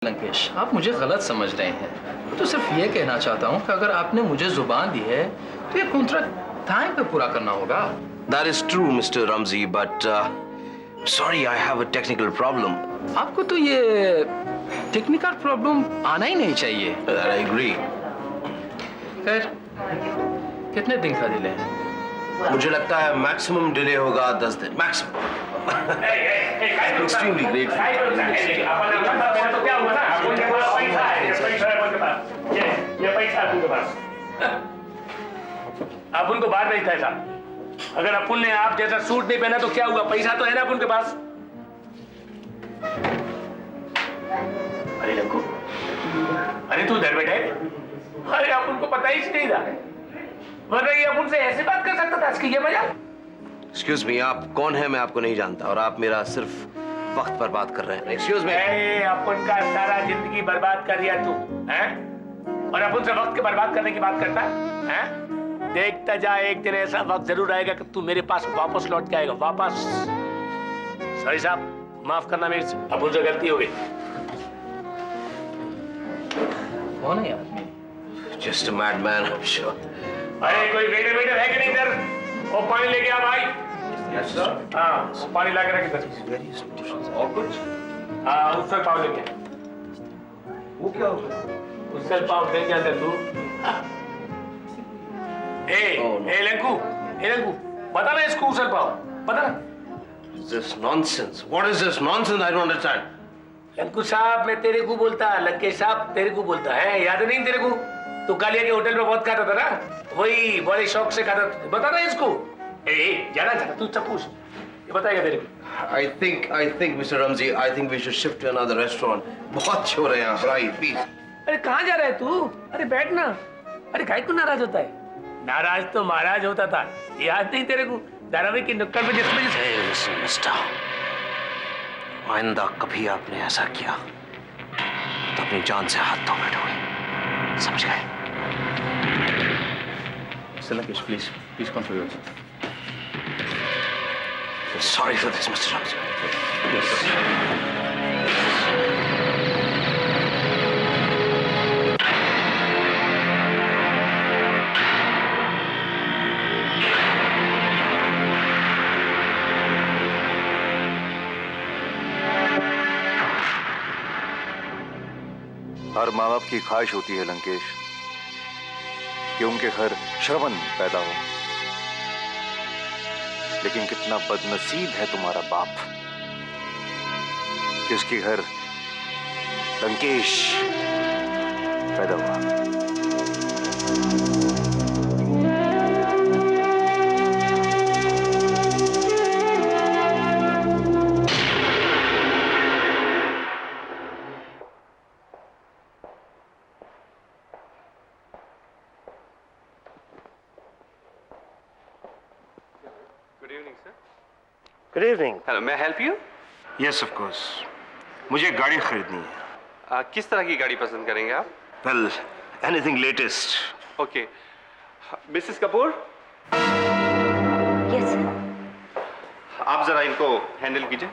लंकेश, आप मुझे गलत समझ रहे हैं। तो सिर्फ ये कहना चाहता हूँ कि अगर आपने मुझे जुबान दी है तो ये कॉन्ट्रैक्ट टाइम पे पूरा करना होगा। That is true, Mr. Ramzi, but sorry, I have a technical problem. आपको तो ये टेक्निकल प्रॉब्लम आना ही नहीं चाहिए। That I agree. खैर, कितने दिन का डिले है? मुझे लगता है मैक्सिमम डिले होगा 10 दिन, मैक्सिमम। Extremely grateful. अपुन को बाहर नहीं था ऐसा। अगर अपुन ने आप जैसा सूट नहीं पहना तो क्या हुआ? पैसा तो है ना अपुन के पास। अरे लंकू, अरे तू इधर बैठे। अरे अपुन को पता ही नहीं था, वरना ये अपुन से ऐसे बात कर सकता था। इसकी ये वजह। Excuse me, आप कौन है? मैं आपको नहीं जानता और आप मेरा सिर्फ वक्त बर्बाद कर रहे हैं। Excuse me. अपुन का सारा जिंदगी बर्बाद कर दिया तू, हैं? और अपुन से वक्त के बर्बाद करने की बात करता है? देखता जा, एक दिन ऐसा वक्त जरूर आएगा कि तू मेरे पास वापस लौट के आएगा, वापस। सॉरी साहब, माफ करना, मेरे से अपुन से गलती हो गई। कौन है आदमी? Just a madman, I'm sure. अरे कोई वेटर है कि नहीं इधर? वो पानी लेके आ भाई। Yes, sir. हाँ, पानी ला के रख इधर। और कुछ? हाँ, उससे पाव लेके। वो क्या होगा? उससे पाव देंगे अंदर तू। लंकू, बता ना इसको उसल पाव, बता ना। This nonsense. What is this nonsense? I don't understand. लंकू साहब, मैं तेरे को बोलता, लंकेश साहब तेरे को बोलता है, याद नहीं तेरे को? तू कालिया के होटल में बहुत खाता था ना, वही बड़े शौक से खाता था। बता ना इसको। जाना तू चपूस, ये बताएगा तेरे को। I think, Mr. Ramzi, I think we should shift to another restaurant. बहुत शोर है यहाँ, right, please. अरे कहाँ जा रहा है तू? अरे बैठ ना। अरे काहे को नाराज होता है? नाराज तो महाराज होता था, याद नहीं तेरे को? धारावाहिक की नुक्कड़ पे जिसमें Listen, mister. आइंदा कभी आपने ऐसा किया तो अपनी जान से हाथ धो बैठोगे, समझ गए? Lankesh, please control yourself. Sorry for this, Mr. Ramzi. हर माँ बाप की ख्वाहिश होती है लंकेश कि उनके घर श्रवण पैदा हो, लेकिन कितना बदनसीब है तुम्हारा बाप कि उसके घर लंकेश पैदा हुआ। Good evening. Hello, may I help you? Yes, of course. मुझे एक गाड़ी खरीदनी है। किस तरह की गाड़ी पसंद करेंगे आप? Well, anything latest. Okay. Mrs Kapoor, Yes, sir. आप जरा इनको हैंडल कीजिए।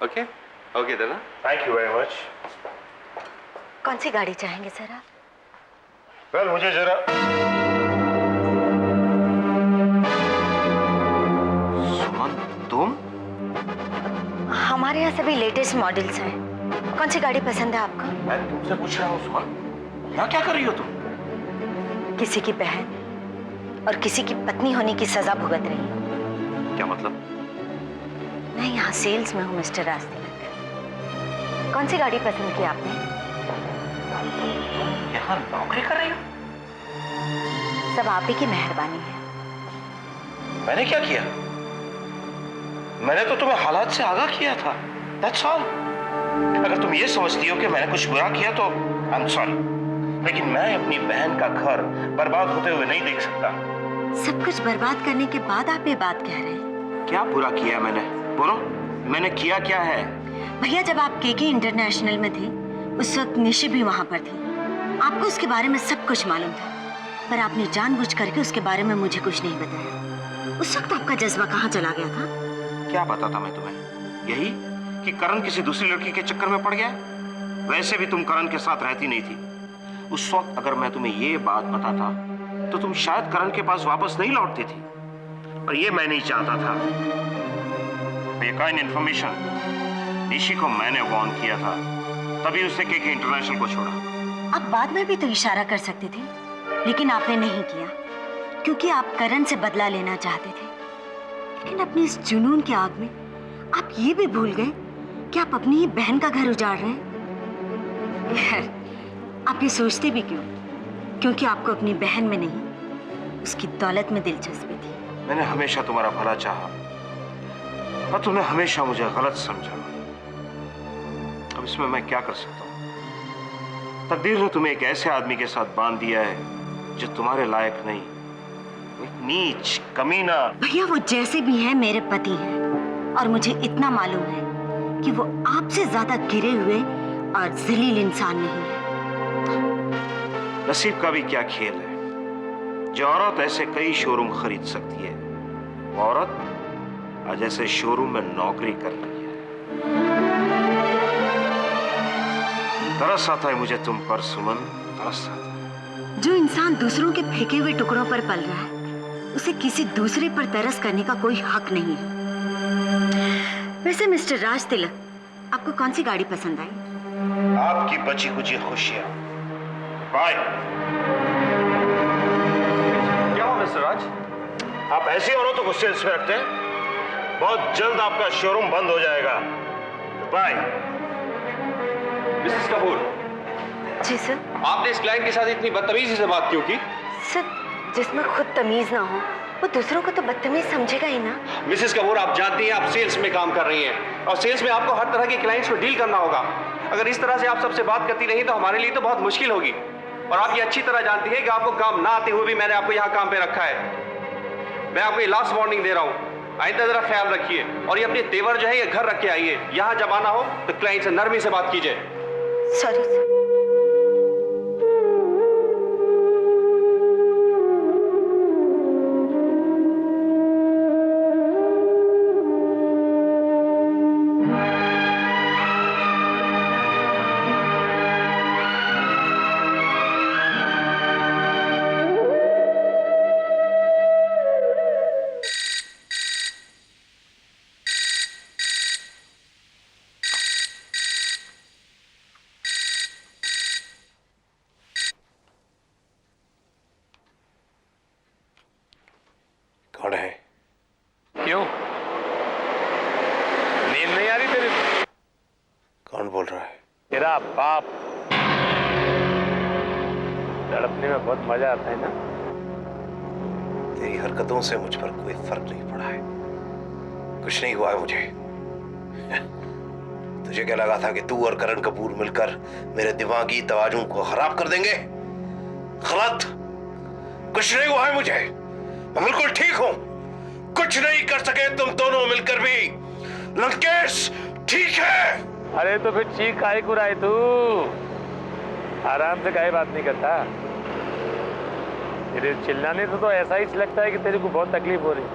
ओके ओके देना। Thank you very much. कौन सी गाड़ी चाहेंगे सर आप? Well, मुझे जरा सुमन, तुम? हमारे यहाँ सभी लेटेस्ट मॉडल्स हैं। कौन सी गाड़ी पसंद है आपको? मैं तुमसे पूछ रहा हूँ सुमन, यहाँ क्या कर रही हो तुम? किसी की बहन और किसी की पत्नी होने की सजा भुगत रही हूँ। क्या मतलब? मैं यहाँ सेल्स में हूँ मिस्टर राजतिलक। कौन सी गाड़ी पसंद की आपने? यहाँ नौकरी कर रही हो? सब आप ही की मेहरबानी है। मैंने क्या किया? मैंने तो तुम्हें हालात से आगाह किया था। That's all. अगर तुम ये समझती हो कि मैंने कुछ बुरा किया तो I'm sorry, लेकिन मैं अपनी बहन का घर बर्बाद होते हुए नहीं देख सकता। सब कुछ बर्बाद करने के बाद आप ये बात कह रहे हैं? क्या बुरा किया मैंने? बोलो, मैंने किया क्या है? भैया, जब आप केके इंटरनेशनल में थे उस वक्त निशि भी वहां पर थी। आपको उसके बारे में सब कुछ मालूम था, पर आपने जानबूझ करके उसके बारे में मुझे कुछ नहीं बताया। उस वक्त आपका जज्बा कहाँ चला गया था? क्या बताता मैं तुम्हें? यही कि करण किसी दूसरी लड़की के चक्कर में पड़ गया। वैसे भी तुम करण के साथ रहती नहीं थी। उस वक्त अगर मैं तुम्हें ये बात बताता तो तुम शायद करण के पास वापस नहीं लौटती थी, और ये मैं नहीं चाहता था। बेकाइन इंफॉर्मेशन निशी को मैंने वार्न किया था, तभी उसने केके इंटरनेशनल को छोड़ा। आप बाद में भी तो इशारा कर सकते थे, लेकिन आपने नहीं किया क्योंकि आप करण से बदला लेना चाहते थे। लेकिन अपनी इस जुनून की आग में आप ये भी भूल गए कि आप अपनी ही बहन का घर उजाड़ रहे हैं। खैर, आप ये सोचते भी क्यों? क्योंकि आपको अपनी बहन में नहीं, उसकी दौलत में दिलचस्पी थी। मैंने हमेशा तुम्हारा भला चाहा, पर तुमने हमेशा मुझे गलत समझा। अब इसमें मैं क्या कर सकता हूं? तकदीर ने तुम्हें एक ऐसे आदमी के साथ बांध दिया है जो तुम्हारे लायक नहीं, एक नीच कमीना। भैया, वो जैसे भी हैं मेरे पति हैं, और मुझे इतना मालूम है कि वो आपसे ज्यादा गिरे हुए और जलील इंसान नहीं है। नसीब का भी क्या खेल है। जो औरत ऐसे कई शोरूम खरीद सकती है, वो औरत आज ऐसे शोरूम में नौकरी कर रही है। तरस आता है मुझे तुम पर सुमन, तरस आता है। जो इंसान दूसरों के फेंके हुए टुकड़ों पर पल रहा है, उसे किसी दूसरे पर तरस करने का कोई हक नहीं है। वैसे मिस्टर राज तिलक, आपको कौन सी गाड़ी पसंद आई? आपकी बची कुची खुशियां। बाय। क्या हुआ मिस्टर राज? आप ऐसी औरतों को सेल्स में रखते हैं? बहुत जल्द आपका शोरूम बंद हो जाएगा। बाय। मिसेस कपूर, जी सर। आपने इस क्लाइंट के साथ इतनी बदतमीजी से बात क्यों की? सर, जिसमें खुद तमीज ना हो वो दूसरों को तो बदतमीज समझेगा ही ना। मिसेस कपूर, आप जानती हैं आप सेल्स में काम कर रही हैं, और सेल्स में आपको हर तरह के क्लाइंट्स को डील करना होगा। अगर इस तरह से आप सबसे बात करती रही तो हमारे लिए तो बहुत मुश्किल होगी। और आप ये अच्छी तरह जानती हैं कि आपको काम ना आते हुए भी मैंने आपको यहाँ काम पे रखा है। मैं आपको ये लास्ट वार्निंग दे रहा हूँ, आइंदा जरा ख्याल रखिए, और ये अपने तेवर जो है ये घर रख के आइए। यहाँ जब आना हो तो क्लाइंट से नरमी से बात कीजिए। Sorry sir. कौन है? क्यों, नींद नहीं आ रही तेरे को? कौन बोल रहा है? तेरा बाप। तड़पने में बहुत मजा आता है ना? तेरी हरकतों से मुझ पर कोई फर्क नहीं पड़ा है। कुछ नहीं हुआ है मुझे। तुझे क्या लगा था कि तू और करण कपूर मिलकर मेरे दिमागी तवाजुन को खराब कर देंगे? गलत। कुछ नहीं हुआ है मुझे, मैं बिल्कुल ठीक हूं। कुछ नहीं कर सके तुम दोनों मिलकर भी। लंकेश ठीक है। अरे तो फिर चीख काहे को रहा है तू? आराम से काहे बात नहीं करता? तेरे चिल्लाने से तो ऐसा ही लगता है कि तेरे को बहुत तकलीफ हो रही।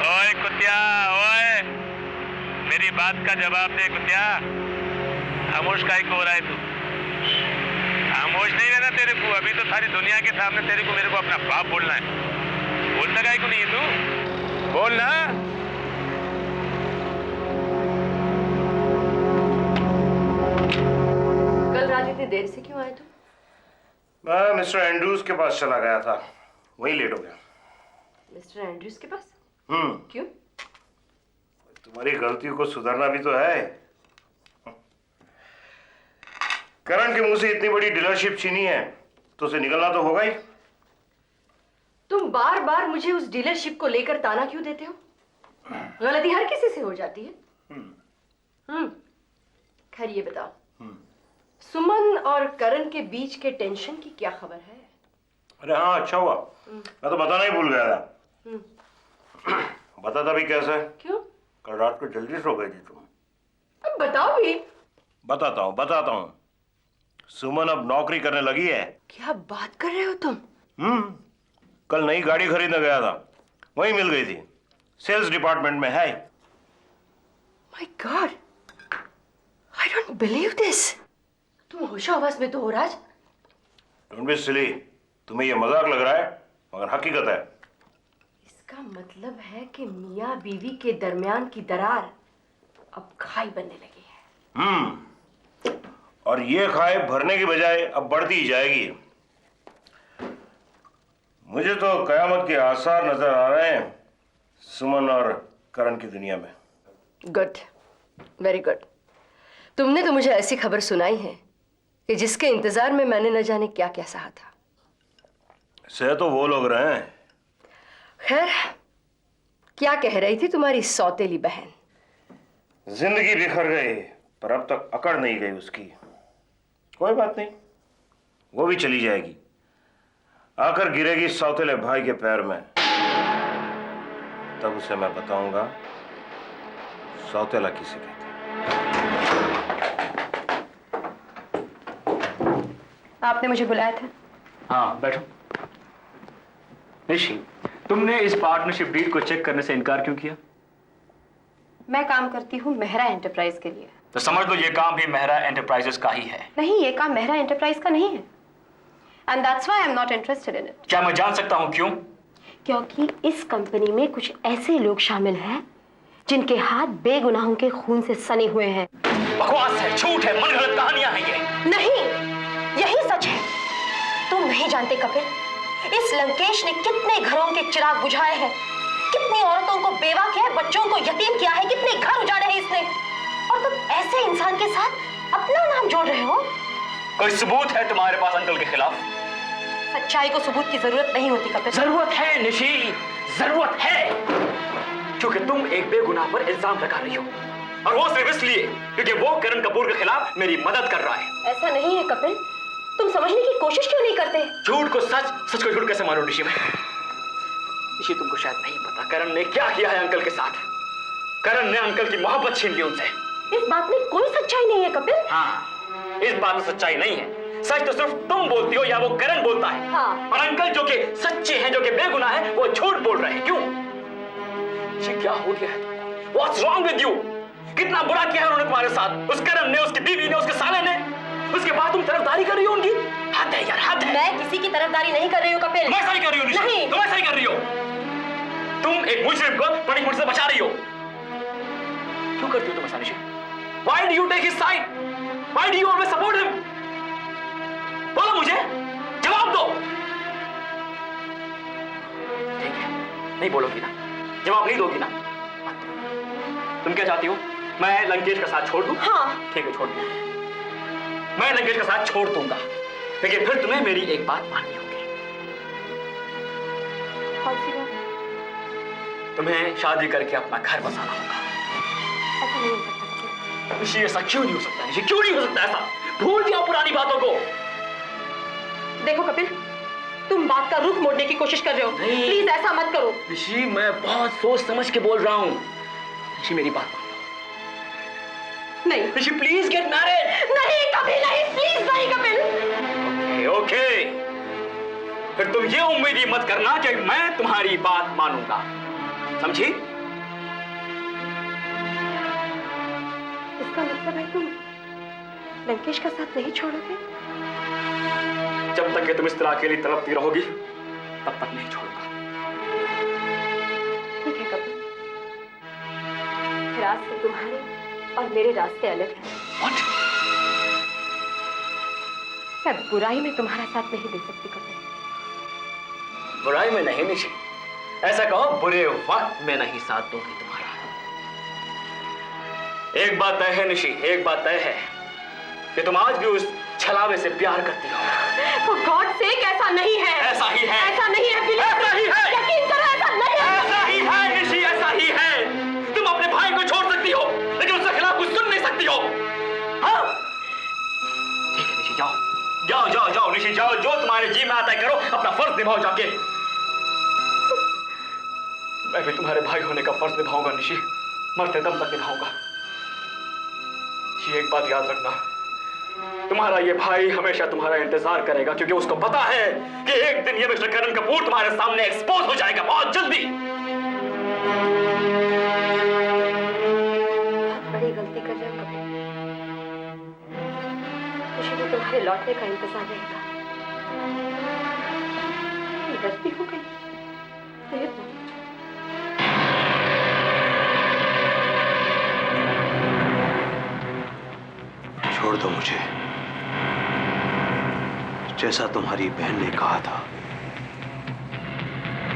ओए कुत्या, ओए, मेरी बात का जवाब दे कुत्या। खामोश काहे को हो रहा है तू? खामोश नहीं रहना तेरे को। अभी तो सारी दुनिया के सामने तेरे को मेरे को अपना बाप बोलना है। बोलता काहे को नहीं है तू? बोल ना। कल रात इतनी देर से क्यों आए तुम? मैं मिस्टर एंड्रूज के पास चला गया था, वहीं लेट हो गया। मिस्टर एंड्रूज के पास? क्यों? तुम्हारी गलतियों को सुधारना भी तो है। करण के मुंह से इतनी बड़ी डीलरशिप छीनी है तो उसे निकलना तो होगा ही। तुम बार बार मुझे उस डीलरशिप को लेकर ताना क्यों देते हो? गलती हर किसी से हो जाती है। खैर ये बताओ, सुमन और करण के बीच के टेंशन की क्या खबर है? अरे हाँ, अच्छा हुआ, मैं तो बताना ही भूल गया था। बताता भी कैसे? क्यों? कल रात को जल्दी सो गई थी तुम। अब बताओ भी। बताता हूँ। सुमन अब नौकरी करने लगी है। क्या बात कर रहे हो तुम? कल नई गाड़ी खरीदने गया था, वहीं मिल गई थी। सेल्स डिपार्टमेंट में है। My God, I don't believe this. होशो आवाज में तो हो राज। डोंट बी सिली, तुम्हें ये मजाक लग रहा है मगर हकीकत है। इसका मतलब है कि मियाँ बीवी के दरमियान की दरार अब खाई बनने लगी है। और ये खाई भरने की बजाय अब बढ़ती ही जाएगी। मुझे तो कयामत के आसार नजर आ रहे हैं सुमन और करण की दुनिया में। Good, very good. तुमने तो मुझे ऐसी खबर सुनाई है कि जिसके इंतजार में मैंने न जाने क्या क्या सहा था। सह तो वो लोग रहे हैं। खैर, क्या कह रही थी तुम्हारी सौतेली बहन? जिंदगी बिखर गई पर अब तक अकड़ नहीं गई उसकी। कोई बात नहीं, वो भी चली जाएगी, आकर गिरेगी सौतेले भाई के पैर में। तब उसे मैं बताऊंगा सौतेला किसे कहते हैं। आपने मुझे बुलाया था? हाँ बैठो। निशी, तुमने इस पार्टनरशिप डील को चेक करने से इनकार क्यों किया? मैं काम करती हूँ मेहरा एंटरप्राइज के लिए। तो समझ लो ये काम भी मेहरा एंटरप्राइजेस का ही है। नहीं, ये काम मेहरा एंटरप्राइज का नहीं है। And that's why I am not interested in it. क्या मैं जान सकता हूँ क्यों? क्योंकि इस कंपनी में कुछ ऐसे लोग शामिल हैं जिनके हाथ बेगुनाहों के खून से सने हुए हैं। बकवास है, झूठ है, मनगढ़ंत कहानियां हैं ये। नहीं, यही सच है। तुम नहीं जानते कपिल, इस लंकेश ने कितने घरों के चिराग बुझाए हैं, कितनी औरतों को बेवा किया है, बच्चों को यतीम किया है, कितने घर उजाड़े हैं इसने। और तुम ऐसे इंसान के साथ अपना नाम जोड़ रहे हो। कोई सबूत है तुम्हारे पास अंकल के खिलाफ? सच्चाई को सबूत की जरूरत नहीं होती कपिल। जरूरत है निशी, जरूरत है। क्योंकि तुम एक बेगुनाह पर इल्जाम लगा रही हो, और वो सिर्फ इसलिए क्योंकि वो करण कपूर के खिलाफ मेरी मदद कर रहा है। ऐसा नहीं है कपिल, तुम समझने की कोशिश क्यों नहीं करते? झूठ को सच, सच को झूठ कैसे मानो निशी में? निशी, तुमको शायद नहीं पता करण ने क्या किया है अंकल के साथ। करण ने अंकल की मोहब्बत छीन ली उनसे। इस बात में कोई सच्चाई नहीं है कपिल। हाँ, इस बात में सच्चाई नहीं है। सच तो सिर्फ तुम बोलती हो या वो करण बोलता है। हाँ। और अंकल जो कि सच्चे हैं, जो कि बेगुनाह हैं, वो झूठ बोल रहे हैं। क्यों? ये क्या हो गया है? What's wrong with you? कितना बुरा किया है उन्होंने तुम्हारे साथ, उस करण ने, उसकी बीवी ने, उसके साले ने। उसके बाद तुम तरफदारी कर रही हो उनकी? हद है यार, हद है। मैं किसी की तरफदारी नहीं कर रही हूँ कपिल। मैं सही कर रही हूँ निशा। नहीं। तुम सही कर रही हो। तुम एक मुजरिम को पनिशमेंट से बचा रही हो। क्यों करती हो तुम ऐसा निशा? Why do you take his side? Why do you always support him? बोलो मुझे, जवाब दो। ठीक है, नहीं बोलोगी ना, जवाब नहीं दोगी ना? तुम क्या चाहती हो? मैं लंकेश का साथ छोड़ दूं? हाँ। ठीक है, छोड़ दूं। मैं लंकेश का साथ छोड़ दूंगा, लेकिन फिर तुम्हें मेरी एक बात माननी होगी। कौन सी बात? तुम्हें शादी करके अपना घर बसाना होगा। ऐसा नहीं हो सकता। निशी, ऐसा क्यों नहीं हो सकता? निशी, क्यों नहीं हो सकता ऐसा? भूल जाओ पुरानी बातों को। देखो कपिल, तुम बात का रुख मोड़ने की कोशिश कर रहे हो। नहीं। प्लीज ऐसा मत करो। निशी, मैं बहुत सोच समझ के बोल रहा हूँ। निशी, मेरी बात मान लो। नहीं निशी, प्लीज गेट मैरिड। नहीं कपिल, नहीं, प्लीज नहीं कपिल। Okay, okay. फिर तुम ये उम्मीद ही मत करना कि मैं तुम्हारी बात मानूंगा, समझी? इसका मतलब है तुम लंकेश का साथ नहीं छोड़ोगे? जब तक कि तुम इस तरह अकेली तड़पती रहोगी तब तक नहीं छोड़ूंगा। ठीक है कपिल, फिर आज से तुम्हारे और मेरे रास्ते अलग हैं। What? मैं बुराई में तुम्हारा साथ नहीं दे सकती कपिल। बुराई में नहीं निशी, ऐसा कहो बुरे वक्त में नहीं साथ दूंगी तुम्हारा। एक बात तय है निशी, एक बात तय है कि तुम आज भी उस छलावे से प्यार करती हो। For God's sake, ऐसा नहीं है। ऐसा ही है। ऐसा नहीं है प्लीज। ऐसा ही है। यकीन करो, ऐसा नहीं है। ऐसा ही है निशी, ऐसा ही है। तुम अपने भाई को छोड़ सकती हो, लेकिन उसके खिलाफ कुछ सुन नहीं सकती हो। हाँ? ठीक है निशी, जाओ जाओ जाओ जाओ निशी, जाओ, जो तुम्हारे जी में आता है करो, अपना फर्ज निभाओ जाके। मैं भी तुम्हारे भाई होने का फर्ज निभाऊंगा निशी, मरते दम तक निभाऊंगा। एक बात याद रखना, तुम्हारा ये भाई हमेशा तुम्हारा इंतजार करेगा, क्योंकि उसको पता है कि एक दिन ये मिस्टर करण कपूर तुम्हारे सामने एक्सपोज हो जाएगा, बहुत जल्दी। बहुत बड़ी गलती कर रहे हो कपिल। मुझे मुझे तुम्हारे लौटने का इंतजार रहेगा। गलती हो गई, देर नहीं। छोड़ दो मुझे, जैसा तुम्हारी बहन ने कहा था,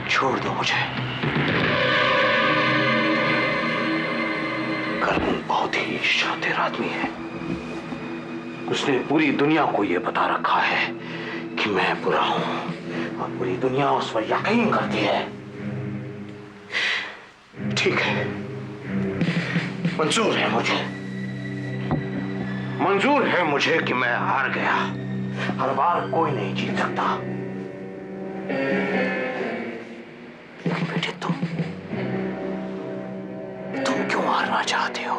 छोड़ दो मुझे। करण बहुत ही शातिर आदमी है। उसने पूरी दुनिया को यह बता रखा है कि मैं बुरा हूं और पूरी दुनिया उस पर यकीन करती है। ठीक है, मंजूर है मुझे, मंजूर है मुझे कि मैं हार गया। हर बार कोई नहीं जीत सकता। लेकिन बेटे तुम क्यों हारना चाहते हो?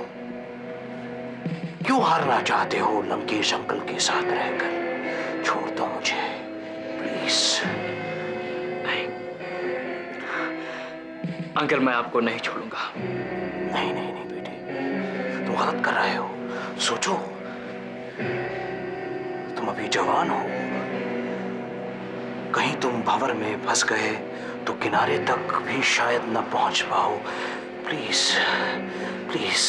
क्यों हारना चाहते हो लंकेश अंकल के साथ रहकर? छोड़ दो मुझे प्लीज। नहीं अंकल, मैं आपको नहीं छोड़ूंगा। नहीं नहीं नहीं बेटे, तुम गलत कर रहे हो। सोचो, तुम अभी जवान हो, कहीं तुम भंवर में फंस गए तो किनारे तक भी शायद न पहुंच पाओ। प्लीज प्लीज,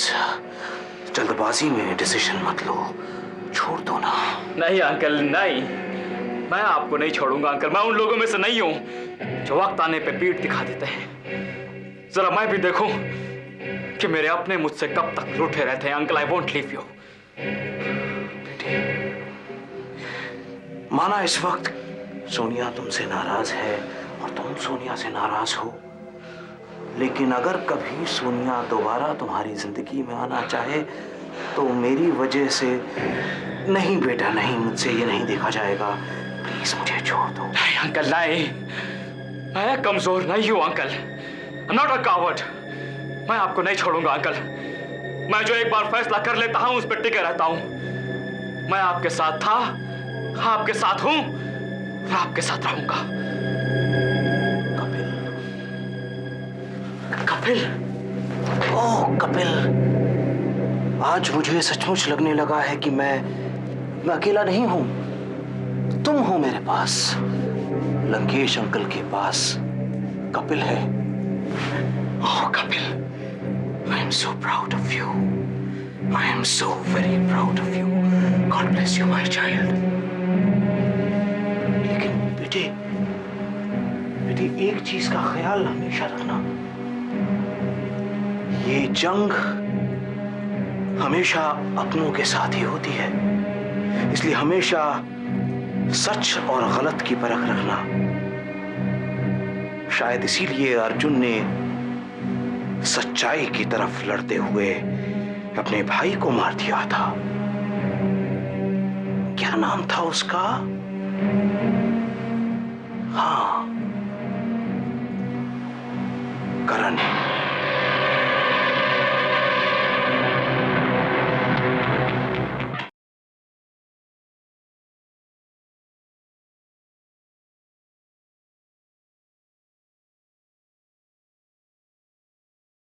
जल्दबाजी में डिसीजन मत लो, छोड़ दो ना। नहीं अंकल, नहीं, मैं आपको नहीं छोड़ूंगा अंकल। मैं उन लोगों में से नहीं हूं जो वक्त आने पे पीठ दिखा देते हैं। जरा मैं भी देखूं कि मेरे अपने मुझसे कब तक रूठे रहते हैं। Uncle, I won't leave you. माना इस वक्त सोनिया तुमसे नाराज है और तुम सोनिया से नाराज हो, लेकिन अगर कभी सोनिया दोबारा तुम्हारी जिंदगी में आना चाहे तो मेरी वजह से नहीं बेटा, नहीं, मुझसे ये नहीं देखा जाएगा। प्लीज मुझे छोड़ दो। नहीं अंकल, नहीं, मैं कमजोर नहीं हूं uncle. I am not a coward. मैं आपको नहीं छोड़ूंगा अंकल। मैं जो एक बार फैसला कर लेता हूं उस पर टिके रहता हूं। मैं आपके साथ था, आपके साथ हूं और आपके साथ रहूंगा। कपिल, कपिल, ओह कपिल, आज मुझे सचमुच लगने लगा है कि मैं अकेला नहीं हूं। तुम हो मेरे पास, लंकेश अंकल के पास कपिल है। Oh Kapil, I am so proud of you. I am so very proud of you. God bless you my child. लेकिन बेटे, बेटे एक चीज का ख्याल हमेशा रखना, ये जंग हमेशा अपनों के साथ ही होती है, इसलिए हमेशा सच और गलत की परख रखना। शायद इसीलिए अर्जुन ने सच्चाई की तरफ लड़ते हुए अपने भाई को मार दिया था। क्या नाम था उसका? हाँ,